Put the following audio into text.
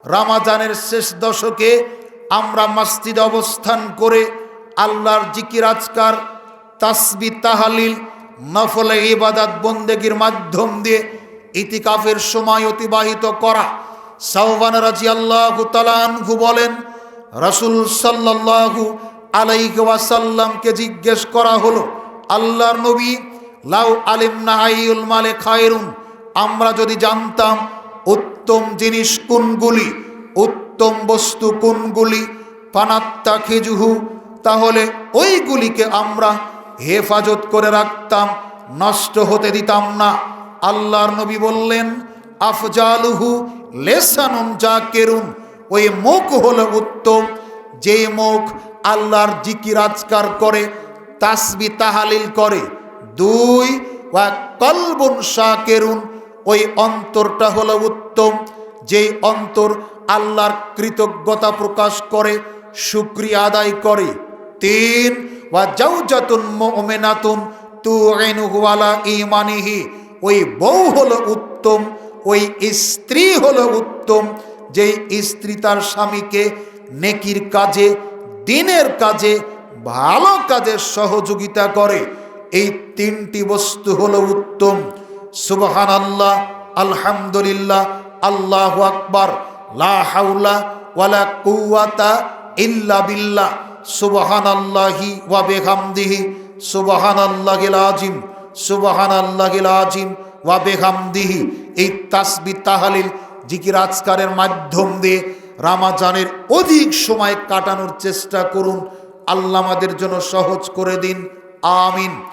রমজানের শেষ দশকে আমরা মসজিদে অবস্থান করে আল্লাহর জিকির আজকার তাসবিহ তাহলিল নফল ইবাদত বন্দেগীর মাধ্যম দিয়ে ইতিকাফের সময় অতিবাহিত করা। সাওবান রাদিয়াল্লাহু তাআলা আনহু বলেন, রাসূল সাল্লাল্লাহু আলাইহি ওয়াসাল্লামকে জিজ্ঞেস করা হলো, আল্লাহর নবী, লাউ আলিমনা আইয়ুল মালে খায়রুন, আমরা যদি জানতাম উত্তম জিনিস কোনগুলি, উত্তম বস্তু কোনগুলি, পানাত্তাখিজুহু, তাহলে ওইগুলিকে আমরা হেফাজত করে রাখতাম, নষ্ট হতে দিতাম না। আল্লাহর নবী বললেন, আফজালুহু লিসানুন জাকিরুন, ওই মুখ হলো উত্তম, যে মুখ আল্লাহর জিকির আজকার করে, তাসবিহ তাহলিল করে। দুই, ওয়া কলবুন শাকিরুন, ওই অন্তরটা হলো উত্তম, যেই অন্তর আল্লাহর কৃতজ্ঞতা প্রকাশ করে, শুকরিয়া আদায় করে। তিন, ওয়া জাওজাতুন মুমিনাতুন তুইনুহু আলা ঈমানিহি, ওই বউ হলো উত্তম, ওই স্ত্রী হলো উত্তম, যেই স্ত্রী তার স্বামীকে নেকির কাজে, দ্বীনের কাজে, ভালো কাজে সহযোগিতা করে। এই তিনটি বস্তু হলো উত্তম। সুবহানাল্লাহ, আলহামদুলিল্লাহ, আল্লাহু আকবার, লা হাওলা ওয়ালা কুওয়াতা ইল্লা বিল্লাহ, সুবহানাল্লাহি ওয়া বিহামদিহি, সুবহানাল্লাহিল আযীম, সুবহানাল্লাহিল আযীম ওয়া বিহামদিহি। এই তাসবিহ তাহলিল জিকির আজকারের মাধ্যম দিয়ে রমজানের অধিক সময় কাটানোর চেষ্টা করুন। আল্লাহ আমাদের জন্য সহজ করে দিন, আমিন।